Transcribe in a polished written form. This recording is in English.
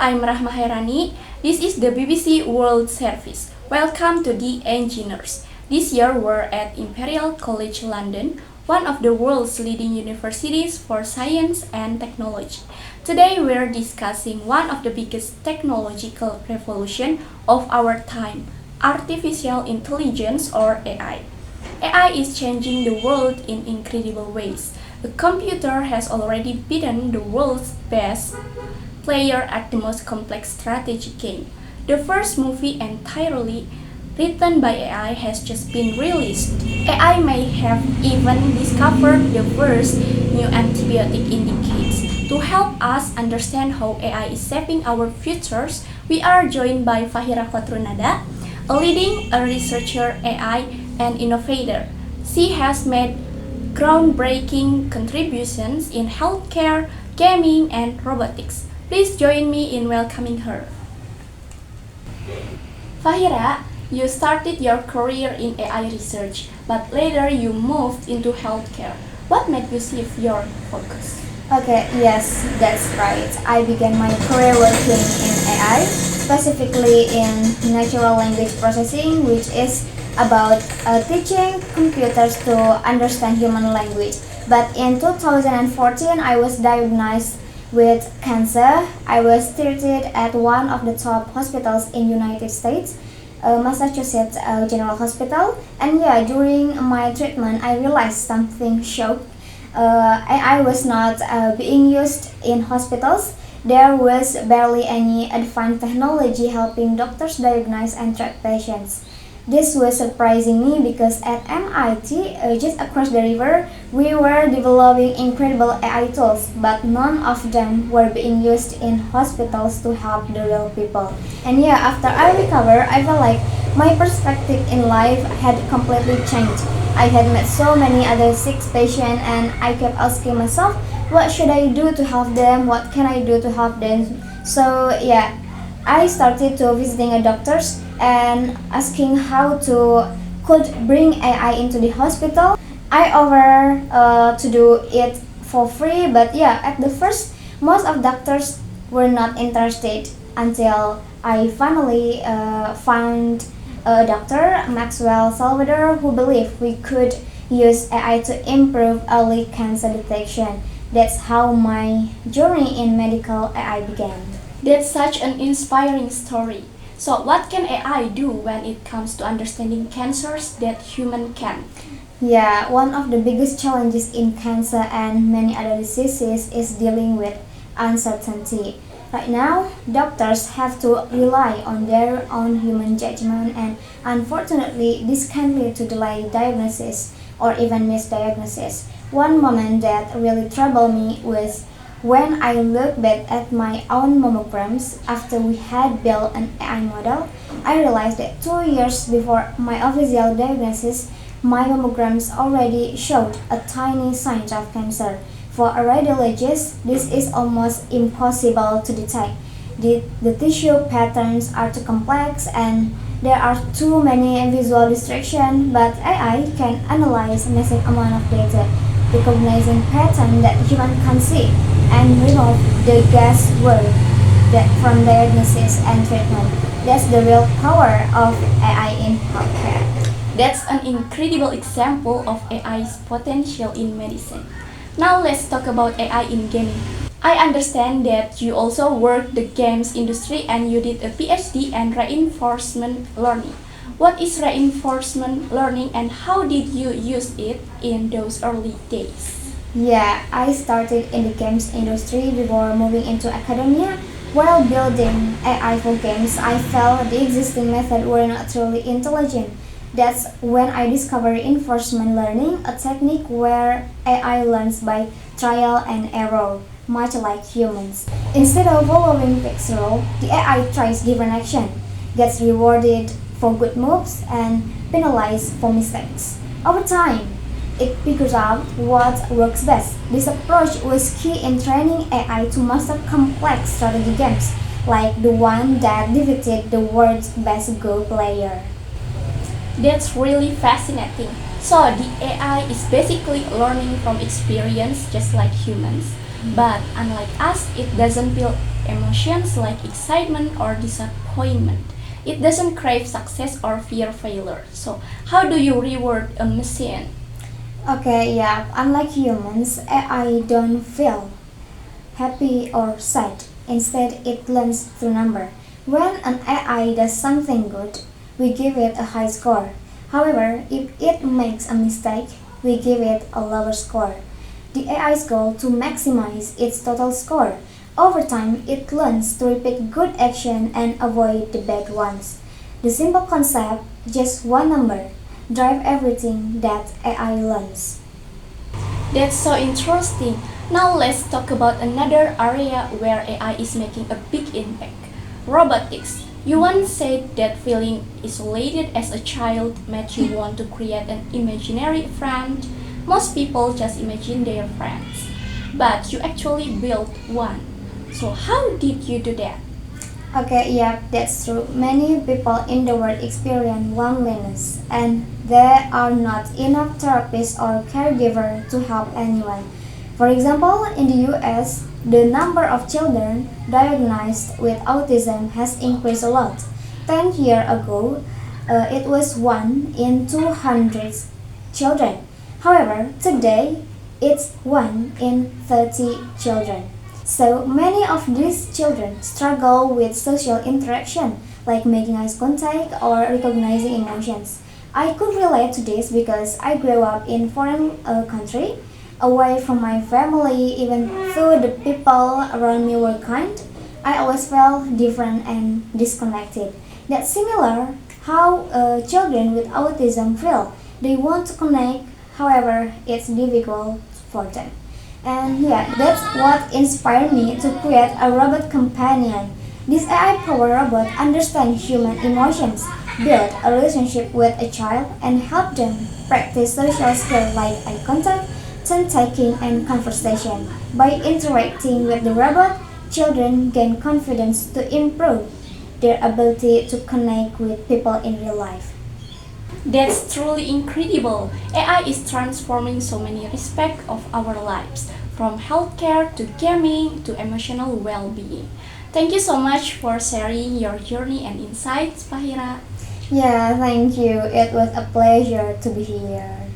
I'm Rahma Hairani. This is the BBC World Service. Welcome to The Engineers. This year we're at Imperial College London, one of the world's leading universities for science and technology. Today we're discussing one of the biggest technological revolution of our time, artificial intelligence or AI. AI is changing the world in incredible ways. A computer has already beaten the world's best player at the most complex strategy game. The first movie entirely written by AI has just been released. AI may have even discovered the first new antibiotic in decades. To help us understand how AI is shaping our futures, we are joined by Fahira Khotrunada, a leading researcher, AI, and innovator. She has made groundbreaking contributions in healthcare, gaming, and robotics. Please join me in welcoming her. Fahira, you started your career in AI research, but later you moved into healthcare. What made you shift your focus? Okay, yes, that's right. I began my career working in AI, specifically in natural language processing, which is about teaching computers to understand human language. But in 2014, I was diagnosed with cancer. I was treated at one of the top hospitals in United States, Massachusetts General Hospital. And yeah, during my treatment, I realized something shocked. AI was not being used in hospitals. There was barely any advanced technology helping doctors diagnose and treat patients. This was surprising me because at MIT, just across the river, we were developing incredible AI tools, but none of them were being used in hospitals to help the real people. And yeah, after I recovered, I felt like my perspective in life had completely changed. I had met so many other sick patients, and I kept asking myself, what should I do to help them? What can I do to help them? So yeah, I started to visiting a doctors and asking how to could bring AI into the hospital. I offer to do it for free, but yeah, at the first, most of doctors were not interested until I finally found a doctor, Maxwell Salvador, who believed we could use AI to improve early cancer detection. That's how my journey in medical AI began. That's such an inspiring story. So, what can AI do when it comes to understanding cancers that human can? Yeah, one of the biggest challenges in cancer and many other diseases is dealing with uncertainty. Right now, doctors have to rely on their own human judgment, and unfortunately, this can lead to delayed diagnosis or even misdiagnosis. One moment that really troubled me was when I look back at my own mammograms after we had built an AI model. I realized that 2 years before my official diagnosis, my mammograms already showed a tiny sign of cancer. For a radiologist, this is almost impossible to detect. The tissue patterns are too complex and there are too many visual distractions, but AI can analyze a massive amount of data, recognizing patterns that human can see, and remove the guesswork that from diagnosis and treatment. That's the real power of AI in healthcare. That's an incredible example of AI's potential in medicine. Now let's talk about AI in gaming. I understand that you also work the games industry and you did a PhD in reinforcement learning. What is reinforcement learning and how did you use it in those early days? Yeah, I started in the games industry before moving into academia. While building AI for games, I felt the existing methods were not truly intelligent. That's when I discovered reinforcement learning, a technique where AI learns by trial and error, much like humans. Instead of following fixed rule, the AI tries different action, gets rewarded for good moves, and penalized for mistakes. Over time, it figures out what works best. This approach was key in training AI to master complex strategy games, like the one that defeated the world's best Go player. That's really fascinating. So the AI is basically learning from experience just like humans. But unlike us, it doesn't feel emotions like excitement or disappointment. It doesn't crave success or fear failure. So, how do you reward a machine? Okay, yeah, unlike humans, AI don't feel happy or sad. Instead, it learns through number. When an AI does something good, we give it a high score. However, if it makes a mistake, we give it a lower score. The AI's goal to maximize its total score. Over time, it learns to repeat good action and avoid the bad ones. The simple concept, just one number, drive everything that AI learns. That's so interesting. Now let's talk about another area where AI is making a big impact. Robotics. You once said that feeling isolated as a child made you want to create an imaginary friend. Most people just imagine their friends, but you actually built one. So how did you do that? Okay, yeah, that's true. Many people in the world experience loneliness, and there are not enough therapists or caregivers to help anyone. For example, in the US, the number of children diagnosed with autism has increased a lot. 10 years ago, it was 1 in 200 children. However, today, it's 1 in 30 children. So many of these children struggle with social interaction, like making eye contact or recognizing emotions. I could relate to this because I grew up in foreign country, away from my family. Even though the people around me were kind, I always felt different and disconnected. That's similar how children with autism feel. They want to connect, however, it's difficult for them. And yeah, that's what inspired me to create a robot companion. This AI-powered robot understands human emotions, build a relationship with a child, and help them practice social skills like eye contact, turn-taking, and conversation. By interacting with the robot, children gain confidence to improve their ability to connect with people in real life. That's truly incredible. AI is transforming so many aspects of our lives, from healthcare to gaming to emotional well-being. Thank you so much for sharing your journey and insights, Fahira. Yeah, thank you. It was a pleasure to be here.